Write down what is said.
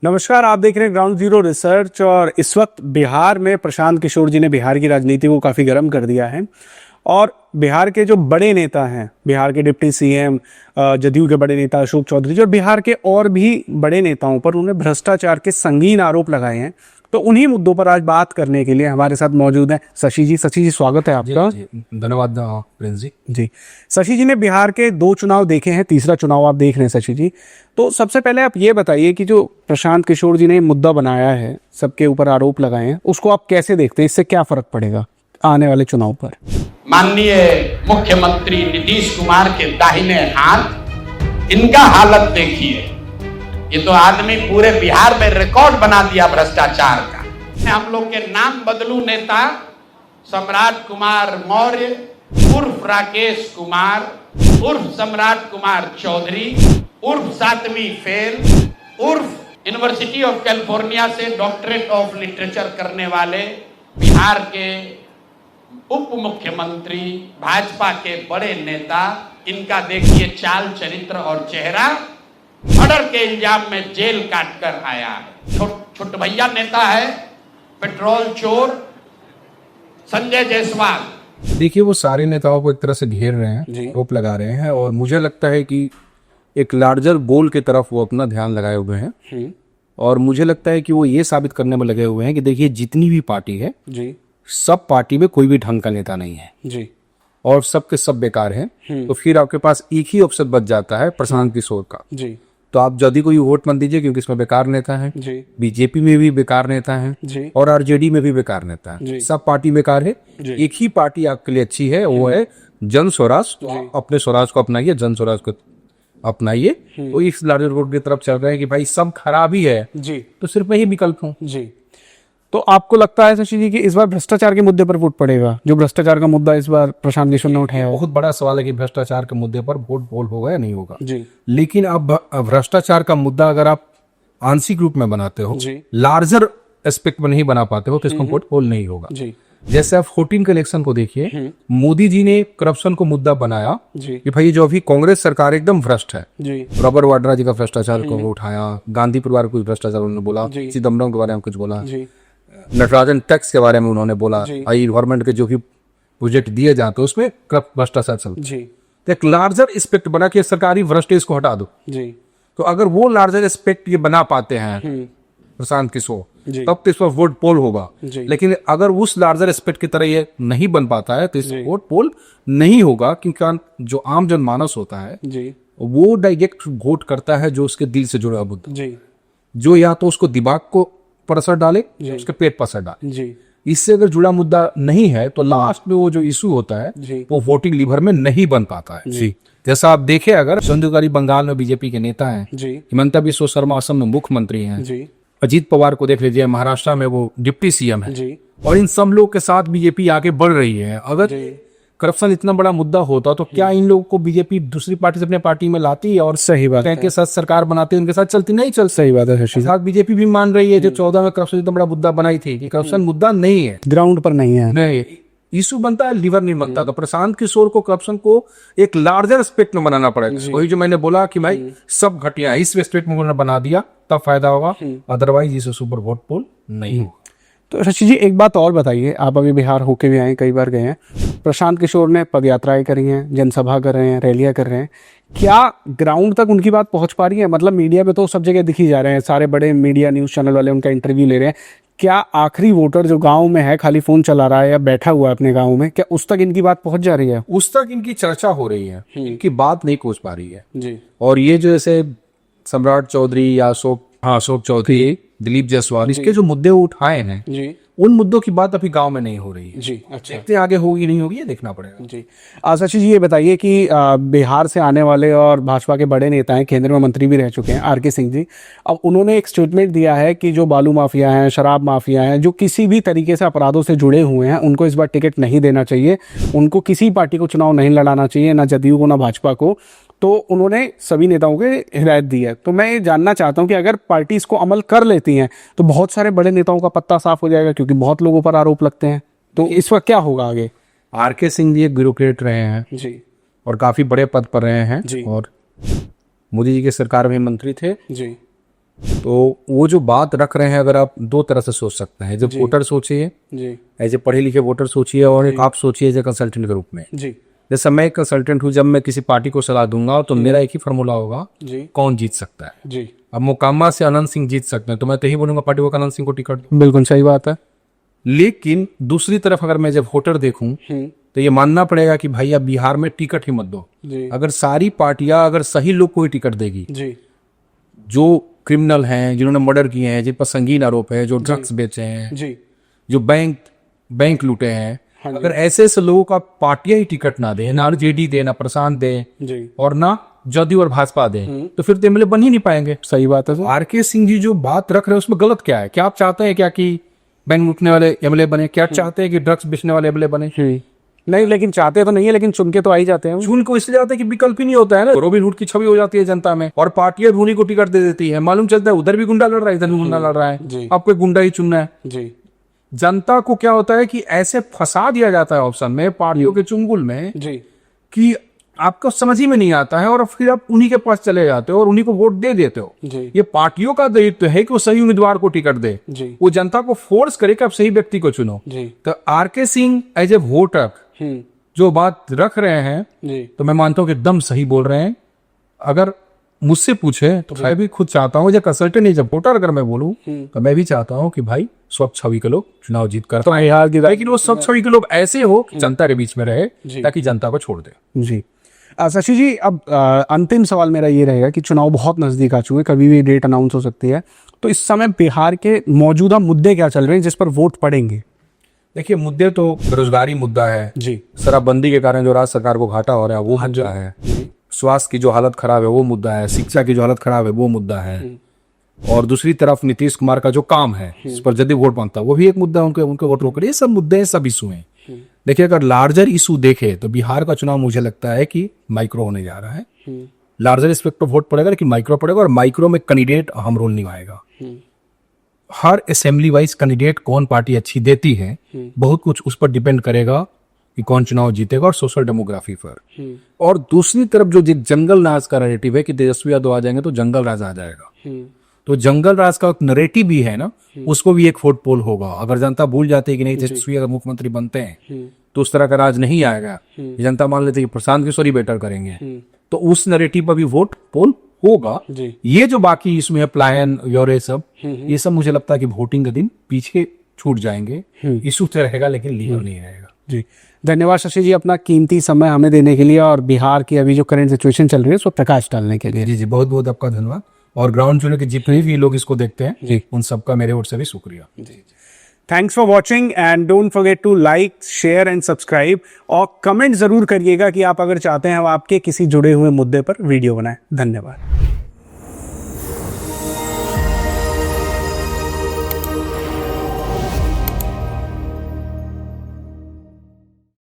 नमस्कार, आप देख रहे हैं ग्राउंड जीरो रिसर्च। और इस वक्त बिहार में प्रशांत किशोर जी ने बिहार की राजनीति को काफ़ी गर्म कर दिया है। और बिहार के जो बड़े नेता हैं, बिहार के डिप्टी सीएम, जदयू के बड़े नेता अशोक चौधरी जी और बिहार के और भी बड़े नेताओं पर उन्होंने भ्रष्टाचार के संगीन आरोप लगाए हैं। तो उन्हीं मुद्दों पर आज बात करने के लिए हमारे साथ मौजूद हैं शशि जी। शशि जी, स्वागत है आपका। धन्यवाद प्रिंस जी। जी, शशि जी ने बिहार के 2 चुनाव देखे हैं, तीसरा चुनाव आप देख रहे हैं शशि जी। तो सबसे पहले आप ये बताइए कि जो प्रशांत किशोर जी ने मुद्दा बनाया है, सबके ऊपर आरोप लगाए हैं, उसको आप कैसे देखते हैं? इससे क्या फर्क पड़ेगा आने वाले चुनाव पर? माननीय मुख्यमंत्री नीतीश कुमार के दाहिने हाथ, इनका हालत देखिए। ये तो आदमी पूरे बिहार में रिकॉर्ड बना दिया भ्रष्टाचार का। हम लोग के नाम बदलू नेता सम्राट कुमार मौर्य उर्फ राकेश कुमार उर्फ सम्राट कुमार चौधरी उर्फ 7वीं फेल उर्फ यूनिवर्सिटी ऑफ कैलिफोर्निया से डॉक्टरेट ऑफ लिटरेचर करने वाले बिहार के उप मुख्यमंत्री, भाजपा के बड़े नेता, इनका देखिए चाल चरित्र और चेहरा। मर्डर के इल्जाम में जेल काट कर आया है। छोट भैया नेता है, पेट्रोल चोर संजय जायसवाल। देखिए, वो सारे नेताओं को एक तरह से घेर रहे हैं, आरोप लगा रहे हैं, और मुझे लगता है कि एक लार्जर गोल की तरफ वो अपना ध्यान लगाए हुए हैं। और मुझे लगता है कि वो ये साबित करने में लगे हुए हैं कि देखिए, जितनी भी पार्टी है जी, सब पार्टी में कोई भी ढंग का नेता नहीं है जी, और सब के सब बेकार हैं। तो फिर आपके पास एक ही ऑप्शन बच जाता है प्रशांत किशोर का जी। तो आप जल्दी कोई वोट मत दीजिए, क्योंकि इसमें बेकार नेता है जी, बीजेपी में भी बेकार नेता है जी, और आरजेडी में भी बेकार नेता है, सब पार्टी बेकार है। एक ही पार्टी आपके लिए अच्छी है, वो है जन स्वराज। तो अपने स्वराज को अपनाइए, जन स्वराज को अपनाइए। तो इस लार्जर गोल की तरफ चल रहे हैं कि भाई सब खराब ही है जी, तो सिर्फ यही विकल्प हो जी। तो आपको लगता है शशि जी कि इस बार भ्रष्टाचार के मुद्दे पर वोट पड़ेगा? जो भ्रष्टाचार का मुद्दा इस बार प्रशांत किशोर ने उठाया, बहुत बड़ा सवाल है कि भ्रष्टाचार के मुद्दे पर वोट पोल होगा या नहीं होगा जी। लेकिन अब भ्रष्टाचार का मुद्दा अगर आप आंशिक रूप में बनाते हो, लार्जर एस्पेक्ट में नहीं बना पाते हो, तो इसको वोट पोल नहीं होगा जी। जैसे आप 14 के इलेक्शन को देखिए, मोदी जी ने करप्शन को मुद्दा बनाया कि भाई जो अभी कांग्रेस सरकार एकदम भ्रष्ट है। रॉबर्ट वाड्रा जी का भ्रष्टाचार को उठाया, गांधी परिवार को भ्रष्टाचार उन्होंने बोला, चिदम्बरम के बारे में कुछ बोला, नटराजन टैक्स के बारे में उन्होंने बोला, आई गवर्नमेंट के जो भी प्रोजेक्ट दिए जाते हैं उसमें भ्रष्टाचार चलता है। तो एक लार्जर एस्पेक्ट बना कि सरकारी भ्रष्टाचार को हटा दो जी। तो अगर वो लार्जर एस्पेक्ट ये बना पाते हैं प्रशांत किशोर, तब तो इस पर वोट पोल होगा। लेकिन अगर उस लार्जर एस्पेक्ट की तरह ये नहीं बन पाता है, तो इस वोट पोल नहीं होगा, क्योंकि जो आम जनमानस होता है वो डायरेक्ट वोट करता है जो उसके दिल से जुड़ा मुद्दा, जो या तो उसको दिमाग को पर असर डाले, उसके पेट पर असर डाले जी। इससे अगर जुड़ा मुद्दा नहीं है, तो लास्ट में वो जो इशू होता है वो वोटिंग लीवर में नहीं बन पाता है जी। जैसा आप देखें, अगर संयुक्त बंगाल में बीजेपी के नेता हैं, हिमंता बिस्वा शर्मा असम में मुख्यमंत्री हैं, अजीत पवार को देख लीजिए, महाराष्ट्र में वो डिप्टी सीएम है, और इन सब लोग के साथ बीजेपी आगे बढ़ रही है। अगर करप्शन इतना बड़ा मुद्दा होता तो क्या इन लोगों को बीजेपी दूसरी पार्टी से अपने पार्टी में लाती और सही बात है के साथ सरकार बनाती, उनके साथ चलती? नहीं चल। सही बात है। साथ बीजेपी भी मान रही है, जो 14 में करप्शन इतना बड़ा मुद्दा बनाई थी, कि करप्शन मुद्दा नहीं है, ग्राउंड पर नहीं है, नहीं इशू बनता है, लीवर नहीं बनता। तो प्रशांत किशोर को करप्शन को एक लार्जर एस्पेक्ट में बनाना पड़ेगा। वही जो मैंने बोला कि भाई सब घटिया इस एस्पेक्ट में उन्होंने बना दिया, तब फायदा होगा, अदरवाइज इसे सुपर वोट पोल नहीं होगा। तो शशि जी, एक बात और बताइए, आप अभी बिहार होके भी आए, कई बार गए हैं। प्रशांत किशोर ने पद यात्राएं करी हैं, जनसभा कर रहे हैं, रैलियां कर रहे हैं, क्या ग्राउंड तक उनकी बात पहुंच पा रही है? मतलब मीडिया पे तो सब जगह दिख ही जा रहे हैं, सारे बड़े मीडिया न्यूज़ चैनल वाले उनका इंटरव्यू ले रहे हैं। क्या आखिरी वोटर जो गाँव में है, खाली फोन चला रहा है या बैठा हुआ है अपने गाँव में, क्या उस तक इनकी बात पहुंच जा रही है? उस तक इनकी चर्चा हो रही है, इनकी बात नहीं पहुंच पा रही है जी। और ये जो जैसे सम्राट चौधरी या अशोक चौधरी, दिलीप जायसवाल, इसके जो मुद्दे उठाए हैं जी, उन मुद्दों की बात अभी गांव में नहीं हो रही है जी। अच्छा, देखते आगे होगी नहीं होगी, ये देखना पड़ेगा जी। शशि जी, ये बताइए कि बिहार से आने वाले और भाजपा के बड़े नेता हैं, केंद्र में मंत्री भी रह चुके हैं, आर के सिंह जी। अब उन्होंने एक स्टेटमेंट दिया है कि जो बालू माफिया हैं, शराब माफिया हैं, जो किसी भी तरीके से अपराधों से जुड़े हुए हैं, उनको इस बार टिकट नहीं देना चाहिए, उनको किसी पार्टी को चुनाव नहीं लड़ाना चाहिए, ना जदयू को ना भाजपा को। तो उन्होंने सभी नेताओं को हिदायत दी है। तो मैं ये जानना चाहता हूं कि अगर पार्टी इसको अमल कर लेती हैं तो बहुत सारे बड़े नेताओं का पत्ता साफ हो जाएगा, क्योंकि बहुत लोगों पर आरोप लगते हैं। तो इस वक्त क्या होगा आगे? आर के सिंह जी एक ब्यूरोक्रेट रहे हैं जी, और काफी बड़े पद पर रहे हैं जी। और मोदी जी के सरकार में मंत्री थे। जी तो वो जो बात रख रहे हैं, अगर आप दो तरह से सोच सकते हैं, जब वोटर सोचिए, जी एज ए पढ़े लिखे वोटर सोचिए, और एक आप सोचिए एज ए कंसल्टेंट के रूप में। जी जैसे मैं एक कंसल्टेंट हूँ, जब मैं किसी पार्टी को सलाह दूंगा तो मेरा एक ही फॉर्मूला होगा, जी कौन जीत सकता है। जी अब मोकामा से अनंत सिंह जीत सकते हैं तो मैं तो यही बोलूंगा पार्टी को अनंत सिंह को टिकट दो। बिल्कुल सही बात है। लेकिन दूसरी तरफ अगर मैं जब वोटर देखूं तो ये मानना पड़ेगा कि भाई अब बिहार में टिकट ही मत दो। जी अगर सारी पार्टियां अगर सही लोग को ही टिकट देगी, जी जो क्रिमिनल हैं, जिन्होंने मर्डर किए हैं, जिन पर संगीन आरोप है, जो ड्रग्स बेचे हैं, जी जो बैंक लूटे हैं, अगर ऐसे ऐसे लोगों का पार्टियां ही टिकट ना दे, ना जेडी दे, ना प्रशांत दे, जी और ना जदयू और भाजपा दे, तो फिर तो एमएलए बन ही नहीं पाएंगे। सही बात है सर। आरके सिंह जी जो बात रख रहे हैं उसमें गलत क्या है? क्या आप चाहते हैं क्या कि बैंक लूटने वाले एमएलए बने? क्या चाहते हैं कि ड्रग्स बेचने वाले एमएलए बने? नहीं, लेकिन चाहते तो नहीं है, लेकिन चुन के तो आ ही जाते हैं। चुन को इसलिए जाते हैं कि विकल्प ही नहीं होता है ना। रोबिन हुड की छवि हो जाती है जनता में, और पार्टियां भी उन्हीं को टिकट दे देती है। मालूम चलता है उधर भी गुंडा लड़ रहा है, इधर भी गुंडा लड़ रहा है, आपको एक गुंडा ही चुनना है। जी जनता को क्या होता है कि ऐसे फंसा दिया जाता है ऑप्शन में, पार्टियों के चुंगल में, जी कि आपको समझ ही में नहीं आता है, और फिर आप उन्हीं के पास चले जाते हो और उन्हीं को वोट दे देते हो। जी ये पार्टियों का दायित्व है कि वो सही उम्मीदवार को टिकट दे, जी वो जनता को फोर्स करे कि आप सही व्यक्ति को चुनो। जी तो RK Singh as a voter जो बात रख रहे हैं, जी तो मैं मानता हूं कि एकदम सही बोल रहे हैं। अगर मुझसे पूछे तो मैं भी खुद चाहता हूं, जब कंसल्टेंट नहीं, जब वोटर अगर मैं बोलूं तो मैं भी चाहता हूं कि भाई स्वच्छ छवि के लोग चुनाव जीत कर, तो लेकिन वो स्वच्छ छवि के लोग ऐसे हो कि जनता के बीच में रहे, ताकि जनता को छोड़ दे। जी शशि जी, अब अंतिम सवाल मेरा ये रहेगा कि चुनाव बहुत नजदीक आ चुके हैं, कभी भी डेट अनाउंस हो सकती है, तो इस समय बिहार के मौजूदा मुद्दे क्या चल रहे हैं जिस पर वोट पड़ेंगे? देखिए, मुद्दे तो बेरोजगारी मुद्दा है जी, शराबबंदी के कारण जो राज्य सरकार को घाटा हो रहा है वो मुद्दा है, स्वास्थ्य की जो हालत खराब है वो मुद्दा है, शिक्षा की जो हालत खराब है वो मुद्दा है, और दूसरी तरफ नीतीश कुमार का जो काम है इस पर यदि वोट मांगता है वो भी एक मुद्दा है, उनके वोटरों के लिए। सब मुद्दे हैं, सब इशू हैं। देखिए, अगर लार्जर इशू देखे तो बिहार का चुनाव मुझे लगता है कि माइक्रो होने जा रहा है। लार्जर एस्पेक्ट पर वोट पड़ेगा लेकिन माइक्रो पड़ेगा, और माइक्रो में कैंडिडेट अहम रोल निभाएगा। हर असेंबली वाइज कैंडिडेट कौन पार्टी अच्छी देती है, बहुत कुछ उस पर डिपेंड करेगा कि कौन चुनाव जीतेगा, और सोशल डेमोग्राफी पर। और दूसरी तरफ जो जंगल राज का नैरेटिव है कि तेजस्वी यादव आ जाएंगे तो जंगल राज आ जाएगा, तो जंगल राज का नैरेटिव भी है ना, उसको भी एक वोट पोल होगा। अगर जनता भूल जाती है कि नहीं, तेजस्वी अगर मुख्यमंत्री बनते हैं तो उस तरह का राज नहीं आएगा, जनता मान लेते कि प्रशांत किशोर ही बेटर करेंगे, तो उस नैरेटिव पर भी वोट पोल होगा। ये जो बाकी इसमें है प्लान और ये सब मुझे लगता है कि वोटिंग के दिन पीछे छूट जाएंगे। इशू तो रहेगा लेकिन लीगल नहीं रहेगा। जी, धन्यवाद शशि जी, अपना कीमती समय हमें देने के लिए, और बिहार की अभी जो करंट सिचुएशन चल रही है उस पर प्रकाश डालने के लिए। जी जी, बहुत बहुत आपका धन्यवाद। और ग्राउंड जीरो के जितने भी लोग इसको देखते हैं जी, उन सबका मेरे ओर से भी शुक्रिया। जी, thanks for watching and don't forget to like, share and subscribe, और कमेंट जरूर करिएगा कि आप अगर चाहते हैं हम आपके किसी जुड़े हुए मुद्दे पर वीडियो बनाएं। धन्यवाद।